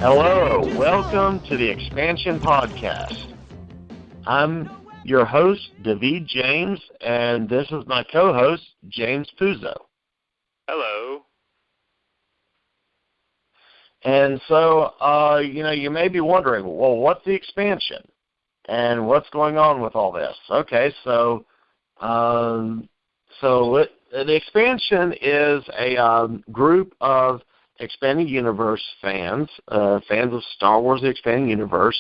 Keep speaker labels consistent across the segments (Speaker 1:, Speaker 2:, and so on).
Speaker 1: Hello, welcome to the Expansion Podcast. I'm your host, David James, and this is my co-host, James Puzo.
Speaker 2: Hello.
Speaker 1: And so, you may be wondering, well, what's the expansion? And what's going on with all this? Okay, the expansion is a group of Expanding Universe fans, fans of Star Wars: The Expanding Universe,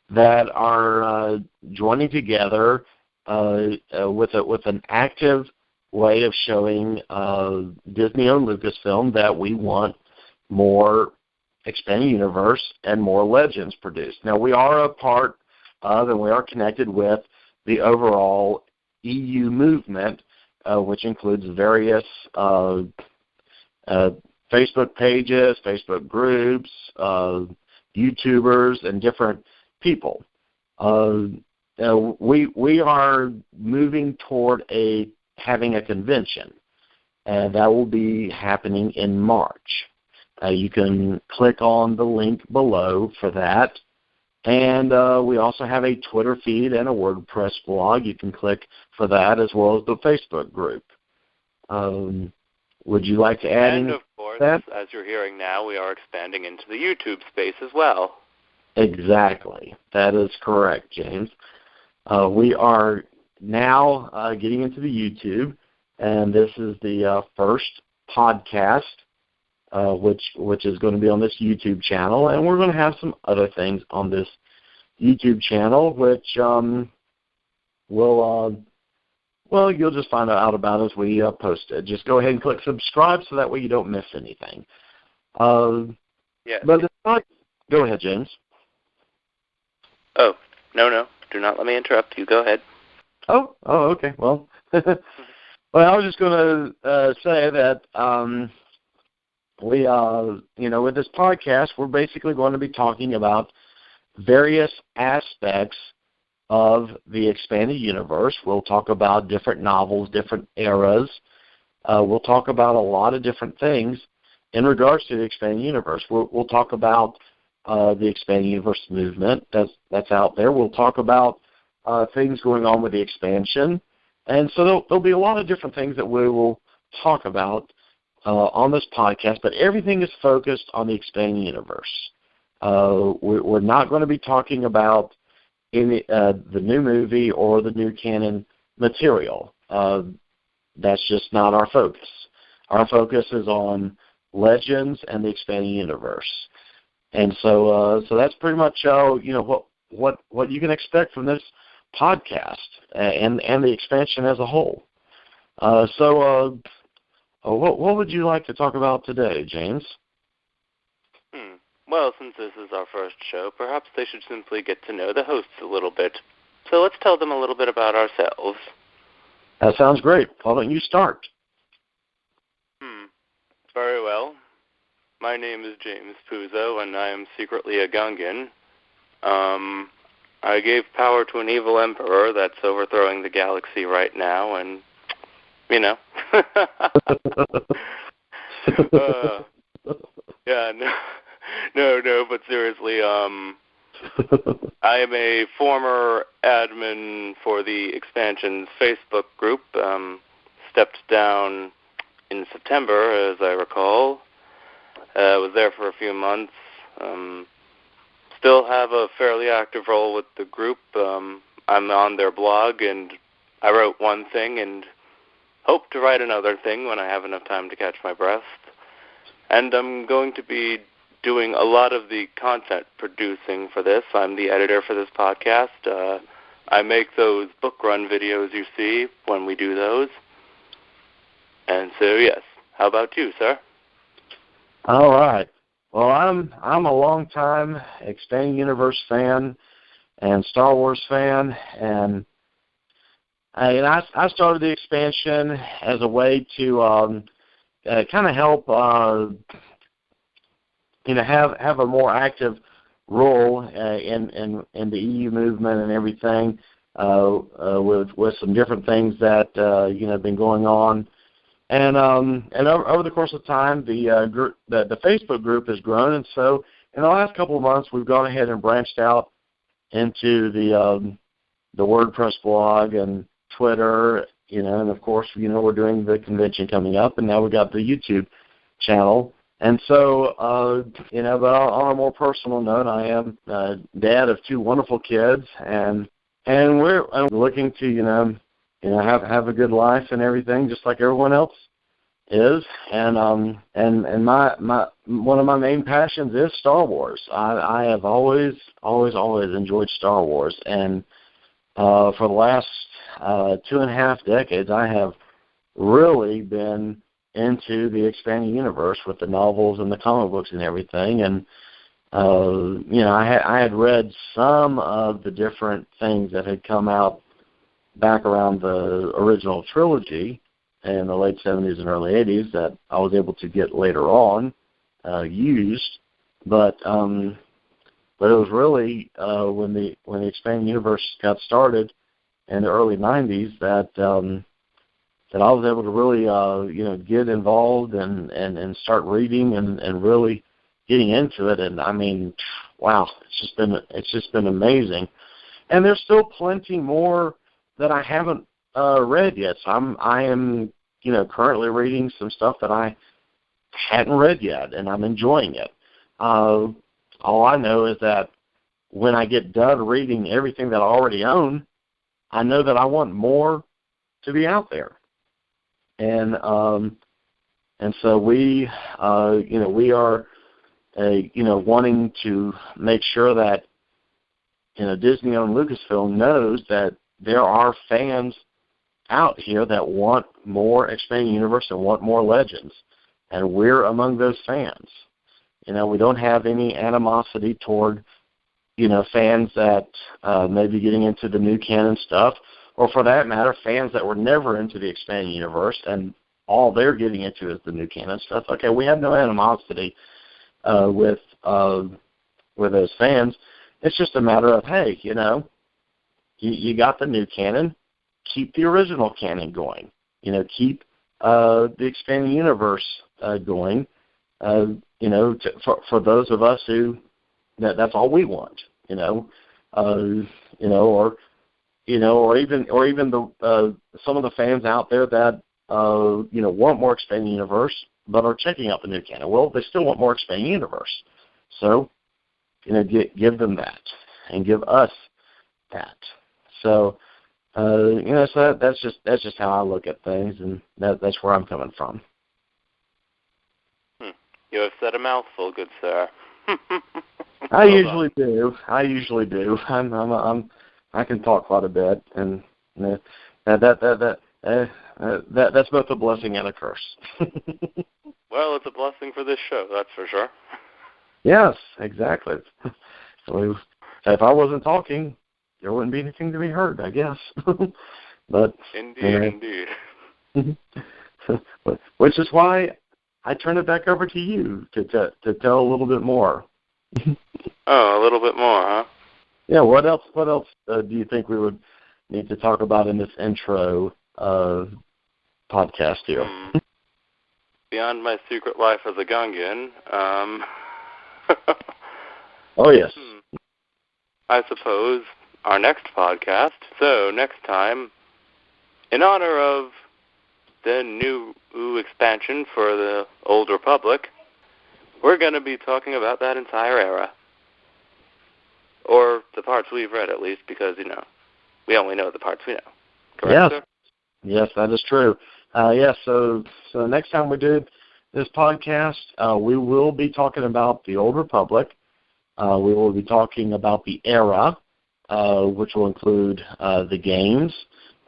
Speaker 1: that are joining together with an active way of showing Disney-owned Lucasfilm that we want more Expanding Universe and more Legends produced. Now, we are a part of and we are connected with the overall EU movement, which includes various Facebook pages, Facebook groups, YouTubers, and different people. We are moving toward having a convention, and that will be happening in March. You can click on the link below for that. And we also have a Twitter feed and a WordPress blog. You can click for that, as well as the Facebook group. Would you like to add
Speaker 2: And of course, as you're hearing now, we are expanding into the YouTube space as well.
Speaker 1: Exactly. That is correct, James. We are now getting into the YouTube, and this is the first podcast, which is going to be on this YouTube channel, and we're going to have some other things on this YouTube channel, which you'll just find out about as we post it. Just go ahead and click subscribe so that way you don't miss anything.
Speaker 2: Yes.
Speaker 1: But it's not. Go ahead, James.
Speaker 2: Oh, no. Do not let me interrupt you. Go ahead.
Speaker 1: Oh, okay. Well, I was just going to say that we, with this podcast, we're basically going to be talking about various aspects of the Expanded Universe. We'll talk about different novels, different eras. We'll talk about a lot of different things in regards to the Expanded Universe. We'll talk about the Expanded Universe movement that's out there. We'll talk about things going on with the expansion. And so there'll be a lot of different things that we will talk about on this podcast, but everything is focused on the Expanding Universe. We're not going to be talking about the new movie or the new canon material. That's just not our focus. Our focus is on Legends and the Expanding Universe. And so that's pretty much what you can expect from this podcast and the expansion as a whole. What would you like to talk about today, James?
Speaker 2: Well, since this is our first show, perhaps they should simply get to know the hosts a little bit. So let's tell them a little bit about ourselves.
Speaker 1: That sounds great. Why don't you start?
Speaker 2: Very well. My name is James Puzo, and I am secretly a Gungan. I gave power to an evil emperor that's overthrowing the galaxy right now, and, No, but seriously, I am a former admin for the Expansion's Facebook group, stepped down in September, as I recall. Was there for a few months. Still have a fairly active role with the group. I'm on their blog, and I wrote one thing and hope to write another thing when I have enough time to catch my breath. And I'm going to be doing a lot of the content producing for this. I'm the editor for this podcast. I make those book run videos you see when we do those. And so, yes. How about you, sir?
Speaker 1: All right. Well, I'm a long-time Expanding Universe fan and Star Wars fan, and I started the expansion as a way to kind of help have a more active role in the EU movement and everything, with some different things that have been going on. And over the course of time, the Facebook group has grown, and so in the last couple of months, we've gone ahead and branched out into the WordPress blog and Twitter, and of course, we're doing the convention coming up, and now we've got the YouTube channel. And so, but on a more personal note, I am dad of 2 wonderful kids, and we're looking to, have a good life and everything, just like everyone else is. And my one of my main passions is Star Wars. I have always enjoyed Star Wars, and for the last 2.5 decades, I have really been into the expanding universe with the novels and the comic books and everything. And I had read some of the different things that had come out back around the original trilogy in the late 70s and early 80s that I was able to get later on used, but it was really when the expanding universe got started in the early 90s that I was able to really get involved and start reading and really getting into it. And I mean, wow, it's just been amazing. And there's still plenty more that I haven't read yet. So I am currently reading some stuff that I hadn't read yet, and I'm enjoying it. All I know is that when I get done reading everything that I already own, I know that I want more to be out there. And so we are wanting to make sure that Disney-owned Lucasfilm knows that there are fans out here that want more expanding universe and want more Legends, and we're among those fans. We don't have any animosity toward fans that may be getting into the new canon stuff, or for that matter, fans that were never into the expanding universe and all they're getting into is the new canon stuff. Okay, we have no animosity with those fans. It's just a matter of, hey, you got the new canon, keep the original canon going. Keep the expanding universe going. For those of us who that's all we want. Or even the some of the fans out there that want more expanding universe but are checking out the new canon. Well, they still want more expanding universe, so give them that and give us that. So so that's just how I look at things, and that's where I'm coming from.
Speaker 2: You have said a mouthful, good sir.
Speaker 1: I usually do. I can talk quite a bit, and that's both a blessing and a curse.
Speaker 2: Well, it's a blessing for this show, that's for sure.
Speaker 1: Yes, exactly. So if I wasn't talking, there wouldn't be anything to be heard, I guess. But
Speaker 2: indeed.
Speaker 1: Which is why I turn it back over to you to tell a little bit more.
Speaker 2: Oh, a little bit more, huh?
Speaker 1: Yeah. What else do you think we would need to talk about in this intro podcast here?
Speaker 2: Beyond my secret life as a Gungan.
Speaker 1: Oh yes.
Speaker 2: I suppose our next podcast. So next time, in honor of the new expansion for the Old Republic, we're going to be talking about that entire era. Or the parts we've read, at least, because, we only know the parts we know. Correct, sir?
Speaker 1: Yes, that is true. So next time we do this podcast, we will be talking about the Old Republic. We will be talking about the era, which will include the games,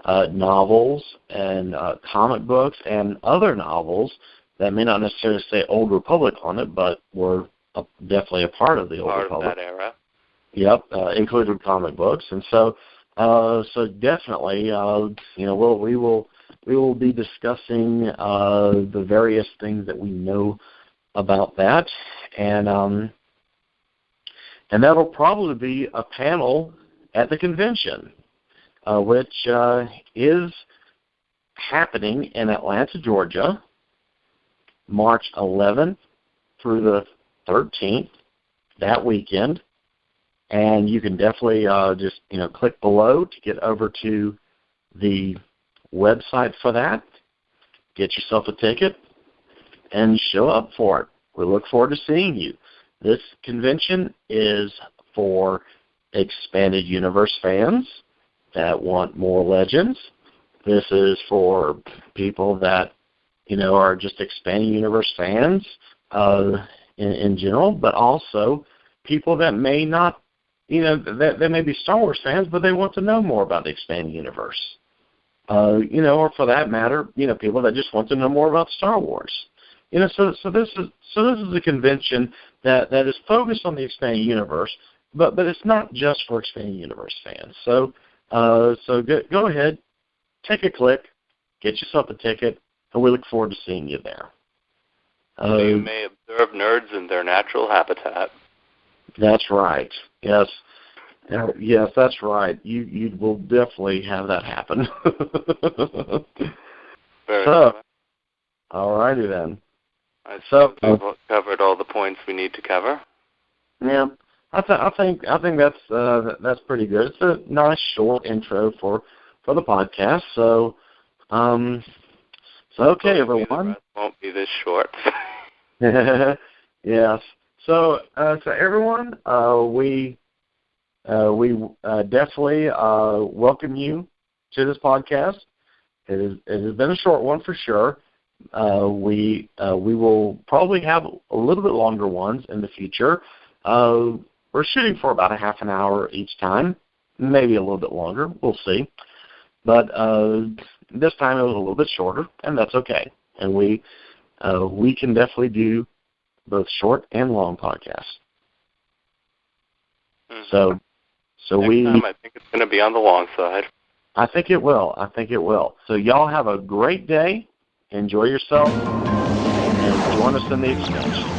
Speaker 1: novels, and comic books, and other novels that may not necessarily say Old Republic on it, but were definitely a part of the Old Republic.
Speaker 2: Part of that era.
Speaker 1: Yep, including comic books, and so definitely, we will be discussing the various things that we know about that, and that'll probably be a panel at the convention, which is happening in Atlanta, Georgia, March 11th through the 13th. that weekend. And you can definitely just, click below to get over to the website for that. Get yourself a ticket and show up for it. We look forward to seeing you. This convention is for Expanded Universe fans that want more legends. This is for people that, are just Expanded Universe fans in general, but also people that may not, they may be Star Wars fans, but they want to know more about the Expanded Universe. Or for that matter, people that just want to know more about Star Wars. So this is a convention that is focused on the Expanded Universe, but it's not just for Expanded Universe fans. So go ahead, take a click, get yourself a ticket, and we look forward to seeing you there.
Speaker 2: So you may observe nerds in their natural habitat.
Speaker 1: That's right. Yes. Yes, that's right. You will definitely have that happen. All righty then.
Speaker 2: I think we've covered all the points we need to cover.
Speaker 1: Yeah, I think that's pretty good. It's a nice short intro for the podcast. So okay, everyone.
Speaker 2: The won't be this short.
Speaker 1: Yes. So everyone, we definitely welcome you to this podcast. It has been a short one for sure. We will probably have a little bit longer ones in the future. We're shooting for about a half an hour each time, maybe a little bit longer. We'll see. But this time it was a little bit shorter, and that's okay. And we can definitely do both short and long podcasts.
Speaker 2: Mm-hmm.
Speaker 1: So
Speaker 2: Next time I think it's going to be on the long side.
Speaker 1: I think it will. So y'all have a great day. Enjoy yourself, and join us in the expansion.